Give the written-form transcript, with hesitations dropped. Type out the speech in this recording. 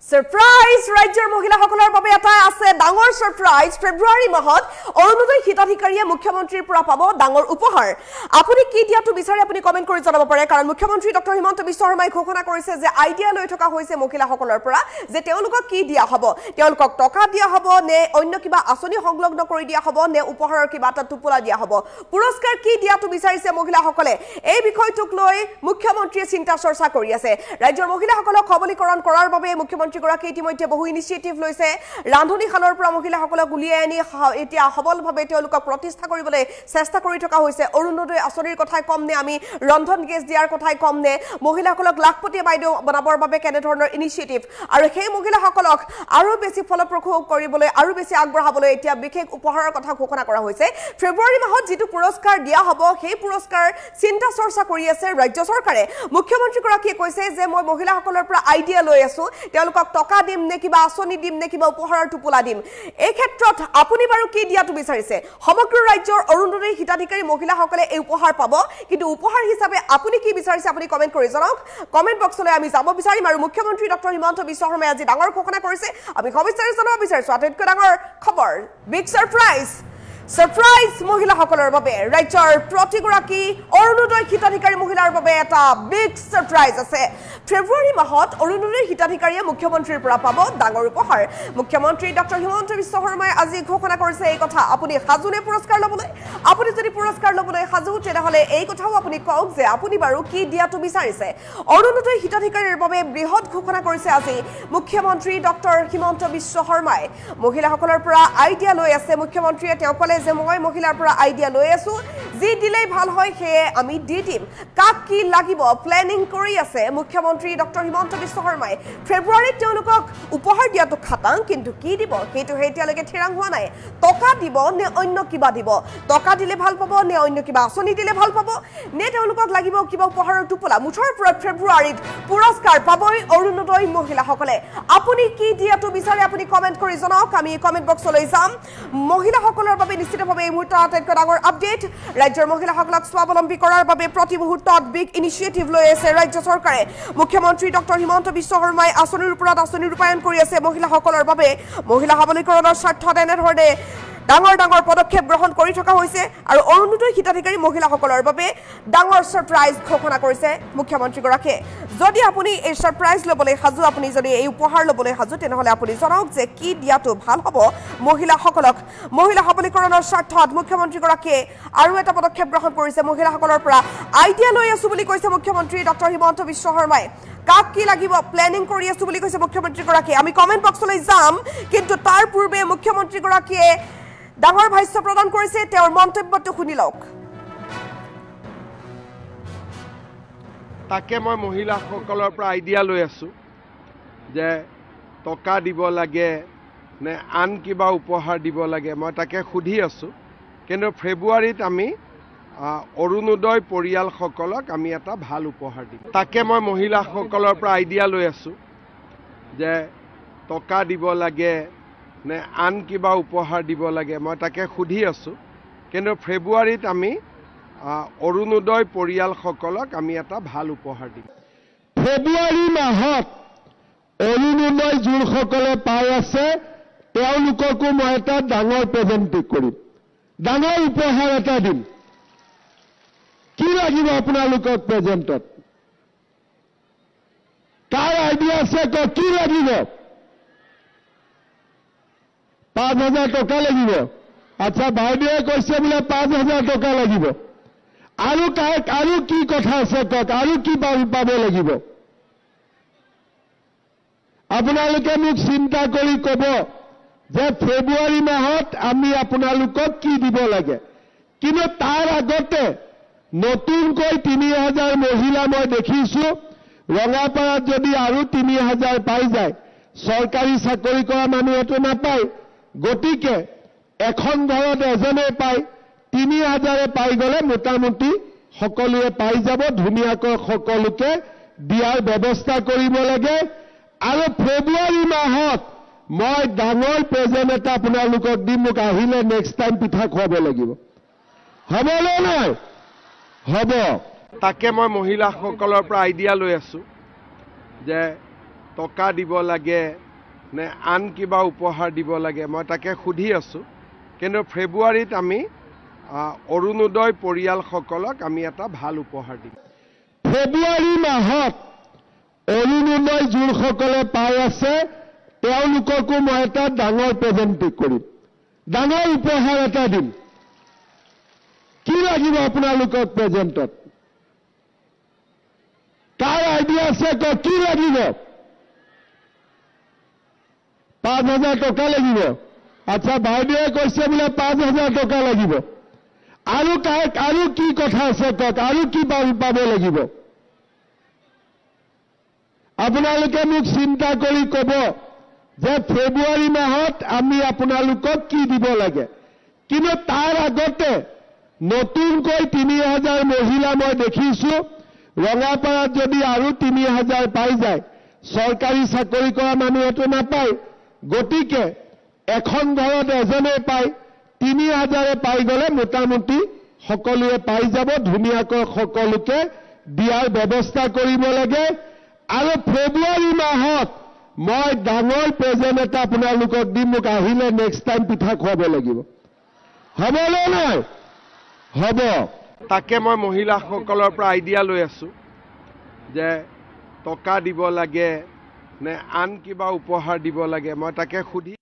Surprise! Rajer Mohila Hokolar Babe Ata আছে ডাঙৰ surprise February মাহত অৰুণোদয় হিতাধিকাৰীয়ে মুখ্যমন্ত্ৰীৰ পৰা পাব ডাঙৰ উপহাৰ আপুনি কি দিয়াটো বিচাৰে আপুনি কমেন্ট কৰি জনাব পাৰে কাৰণ মুখ্যমন্ত্ৰী ডক্টৰ হিমন্ত বিশ্ব শৰ্মাই ঘোষণা কৰিছে যে আইডিয়া লৈ থকা হৈছে মহিলাসকলৰ পৰা যে তেওঁলোকক কি দিয়া হ'ব তেওঁলোকক টকা দিয়া হ'ব নে অন্য কিবা আঁচনি সংলগ্ন কৰি দিয়া হ'ব নে উপহাৰৰ কিবা এটা টুপুলা দিয়া হ'ব পুৰস্কাৰ কি দিয়াটো বিচাৰিছে মহিলাসকলে এই বিষয়টোক লৈ মুখ্যমন্ত্ৰীয়ে চিন্তা চৰ্চা কৰি আছে ৰাজ্যৰ মহিলাসকলক সবলীকৰণ কৰাৰ বাবে মুখ্যমন্ত্ৰী গৰাকী ইতিমধ্যে বহু ইনিচিয়েটিভ লৈছে ৰান্ধনী খালৰ পৰা মহিলাসকলক উলিয়াই আনি এতিয়া সবলভাৱে তেওঁলোকক প্ৰতিষ্ঠা কৰিবলৈ চেষ্টা কৰি থকা হৈছে অৰুণোদয় আঁচনিৰ কথাই কম নে আমি ৰন্ধন গেছ দিয়াৰ কথাই কম নে মহিলাসকলক লাখপতি বাইদেউ বনাবৰ বাবে কেনে ধৰণৰ ইনিচিয়েটিভ আৰু সেই মহিলাসকলক আৰু বেছি ফলপ্ৰসূ কৰিবলৈ আৰু বেছি আগবঢ়াবলৈ এতিয়া বিশেষ উপহাৰৰ কথা ঘোষণা কৰা হৈছে ফেব্ৰুৱাৰী মাহত যেটো পুৰস্কাৰ দিয়া হ'ব সেই পুৰস্কাৰ চিন্তা চৰ্চা কৰি আছে ৰাজ্য চৰকাৰে মুখ্যমন্ত্ৰী গৰাকীয়ে কৈছে যে মই মহিলাসকলৰ পৰা আইডিয়া লৈ আছো তেওঁলোকক টকা দিম নে কিবা আঁচনি দিম নে কিবা উপহাৰৰ টুপুলা দিম এই ক্ষেত্ৰত আপুনি বাৰু কি দিয়াটো বিচাৰিছে সমগ্ৰ ৰাজ্যৰ অৰুণোদয় হিতাধিকাৰী মহিলাসকলে এই উপহাৰ পাব কিন্তু উপহাৰ হিচাপে আপুনি কি বিচাৰিছে আপুনি কমেন্ট কৰি জনাওক কমেন্ট বক্সলৈ আমি যাব বিচাৰিম আৰু মুখ্যমন্ত্ৰী ডক্টৰ হিমন্ত বিশ্ব শৰ্মাই আজি ডাঙৰ ঘোষণা কৰিছে আমি সবিস্তাৰে জনাব বিচাৰিছো আটাইতকৈ ডাঙৰ খবৰ বিগ সাৰপ্ৰাইজ Surprise মহিলাসকলৰ বাবে ৰাজ্যৰ প্ৰতিগৰাকী অৰুণোদয় হিতাধিকাৰী মহিলাৰ বাবে এটা বিগ সাৰপ্ৰাইজ আছে ফেব্ৰুৱাৰী মাহত অৰুণোদয় হিতাধিকাৰীয়ে মুখ্যমন্ত্ৰীৰ পৰা পাব ডাঙৰ উপহাৰ মুখ্যমন্ত্ৰী ডক্টৰ হিমন্ত বিশ্ব শৰ্মাই আজি ঘোষণা কৰিছে এই কথা আপুনি সাজুনে পুৰস্কাৰ লবলৈ আপুনি যদি পুৰস্কাৰ লবলৈ সাজু তেনেহলে এই কথাও আপুনি কওক যে আপুনি বাৰু কি দিয়াটো বিচাৰিছে অৰুণোদয় হিতাধিকাৰীৰ বাবে বৃহৎ ঘোষণা কৰিছে আজি মুখ্যমন্ত্ৰী ডক্টৰ হিমন্ত বিশ্ব শৰ্মাই মহিলাসকলৰ পৰা আইডিয়া লৈ আছে মুখ্যমন্ত্ৰীয়ে তেওঁ কলে যে মই মহিলাৰ পৰা আইডিয়া লৈ আছো যি দিলেই ভাল হয় হে আমি দি দিম কাক কি লাগিব প্ল্যানিং কৰি আছে মুখ্যমন্ত্ৰী ডক্টৰ হিমন্ত বিশ্ব শৰ্মাই ফেব্ৰুৱাৰীত তেওঁলোকক উপহাৰ দিয়াটো খাটাং কিন্তু কি দিব হেতু হেতিয়ালৈকে ঠিৰাং হোৱা নাই টকা দিব নে অন্য কিবা দিব টকা দিলে ভাল পাব নে অন্য কিবা আঁচনি দিলে ভাল পাব নে তেওঁলোকক লাগিব কিবা উপহাৰৰ টুপলা মুঠৰ পৰা ফেব্ৰুৱাৰীত পুৰস্কাৰ পাবই অৰুণোদয় মহিলাসকলে আপুনি কি দিয়াটো বিচাৰে আপুনি কমেন্ট কৰি জনাওক আমি কমেন্ট বক্সলৈ যাম মহিলাসকলৰ বাবে নিশ্চিতভাৱে এই মুহূৰ্তত আটাইতকৈ ডাঙৰ আপডেট ৰাজ্যৰ মহিলাসকলক স্বাৱলম্বী কৰাৰ বাবে প্ৰতি মুহূৰ্তত বিগ ইনিচিয়েটিভ লৈ আছে ৰাজ্য চৰকাৰে মুখ্যমন্ত্ৰী ডক্টৰ হিমন্ত বিশ্ব শৰ্মাই আঁচনিৰ ওপৰত আঁচনি ৰূপায়ণ কৰি আছে মহিলাসকলৰ বাবে মহিলা সবলীকৰণৰ স্বাৰ্থত এনেধৰণে ডাঙৰ ডাঙৰ পদক্ষেপ গ্ৰহণ কৰি থকা হৈছে আৰু অৰুণোদয় হিতাধিকাৰী মহিলাসকলৰ বাবে ডাঙৰ সাৰপ্ৰাইজ ঘোষণা কৰিছে মুখ্যমন্ত্ৰী গৰাকীয়ে যদি আপুনি এই সাৰপ্ৰাইজ লবলৈ সাজু আপুনি যদি এই উপহাৰ লবলৈ সাজু তেনেহলে আপুনি জনাওক যে কি দিয়াটো ভাল হ'ব মহিলাসকলক মহিলা সবলীকৰণৰ স্বাৰ্থত মুখ্যমন্ত্ৰী গৰাকীয়ে আৰু এটা পদক্ষেপ গ্ৰহণ কৰিছে মহিলাসকলৰ পৰা আইডিয়া লৈ আছো বুলি কৈছে মুখ্যমন্ত্ৰী ডক্টৰ হিমন্ত বিশ্ব শৰ্মাই কাক কি লাগিব প্ল্যানিং কৰি আছো বুলি কৈছে মুখ্যমন্ত্ৰী গৰাকীয়ে আমি কমেন্ট বক্সলৈ যাম কিন্তু তাৰ পূৰ্বে মুখ্যমন্ত্ৰী গৰাকীয়ে ডাঙৰ ভাষ্য প্ৰদান কৰিছে তেওঁৰ মন্তব্যটো শুনি লওক তাকে মই মহিলাসকলৰ পৰা আইডিয়া লৈ আছো যে টকা দিব লাগে নে আন কিবা উপহাৰ দিব লাগে মই তাকে সুধি আছো কিন্তু ফেব্ৰুৱাৰীত আমি অৰুণোদয় পৰিয়ালসকলক আমি এটা ভাল উপহাৰ দিম তাকে মই মহিলাসকলৰ পৰা আইডিয়া লৈ আছো যে টকা দিব লাগে নে আন কিবা উপহাৰ দিব লাগে মই তাকে সুধি আছো কিন্তু ফেব্ৰুৱাৰীত আমি অৰুণোদয় পৰিয়ালসকলক আমি এটা ভাল উপহাৰ দিম ফেব্ৰুৱাৰী মাহত অৰুণোদয় যোনসকলে পাই আছে তেওঁলোককো মই এটা ডাঙৰ প্ৰেজেণ্ট কৰিম ডাঙৰ উপহাৰ এটা দিম কি লাগিব আপোনালোকক প্ৰেজেণ্টত কাৰ আইডিয়া আছে কি লাগিব 5,000 টকা লাগিব আচ্ছা বাইদেৱে কৈছে বোলে 5,000 টকা লাগিব আৰু কি কথা আছে কওক আৰু কি পাব লাগিব আপোনালোকে মোক চিন্তা কৰি ক'ব যে ফেব্ৰুৱাৰী মাহত আমি আপোনালোকক কি দিব লাগে কিন্তু তাৰ আগতে নতুনকৈ 3,000 মহিলা মই দেখিছো ৰঙাপাৰাত যদি আৰু 3,000 পাই যায় চৰকাৰী চাকৰি কৰা মানুহেতো নাপায় গতিকে এখন ঘৰত এজনে পায় 3,000 পাই গলে মোটামুটি সকলোৱে পাই যাব ধুনীয়াকৈ সকলোকে দিয়াৰ ব্যৱস্থা কৰিব লাগে আৰু ফেব্ৰুৱাৰী মাহত মই ডাঙৰ প্ৰেজেণ্ট এটা আপোনালোকক দিম মোক আহিলে নেক্সট টাইম পিঠা খুৱাব লাগিব হ'বনে নাই হ'ব তাকে মই মহিলাসকলৰ পৰা আইডিয়া লৈ আছো যে টকা দিব লাগে নে আন কিবা উপহাৰ দিব লাগে মই তাকে সুধি আছোঁ কিন্তু ফেব্ৰুৱাৰীত আমি অৰুণোদয় পৰিয়ালসকলক আমি এটা ভাল উপহাৰ দিম ফেব্ৰুৱাৰী মাহত অৰুণোদয় যোনসকলে পাই আছে তেওঁলোককো মই এটা ডাঙৰ প্ৰেজেণ্ট কৰিম ডাঙৰ উপহাৰ এটা দিম কি লাগিব আপোনালোকক প্ৰেজেণ্টত কাৰ আইডিয়া আছে কওক কি লাগিব 5,000 টকা লাগিব আচ্ছা বাইদেৱে কৈছে বোলে 5,000 টকা লাগিব আৰু কি কথা আছে কওক আৰু কি পাব লাগিব আপোনালোকে মোক চিন্তা কৰি ক'ব যে ফেব্ৰুৱাৰী মাহত আমি আপোনালোকক কি দিব লাগে কিন্তু তাৰ আগতে নতুনকৈ 3,000 মহিলা মই দেখিছোঁ ৰঙাপাৰাত যদি আৰু 3,000 পাই যায় চৰকাৰী চাকৰি কৰা মানুহেতো নাপায় গতিকে এখন ঘৰত এজনে পায় 3,000 পাই গ'লে মোটামুটি সকলোৱে পাই যাব ধুনীয়াকৈ সকলোকে দিয়াৰ ব্যৱস্থা কৰিব লাগে আৰু ফেব্ৰুৱাৰী মাহত মই ডাঙৰ প্ৰেজেণ্ট এটা আপোনালোকক দিম মোক আহিলে নেক্সট টাইম পিঠা খুৱাব লাগিব হ'বনে নাই হ'ব তাকে মই মহিলাসকলৰ পৰা আইডিয়া লৈ আছোঁ যে টকা দিব লাগে নে আন কিবা উপহাৰ দিব লাগে মই তাকে সুধি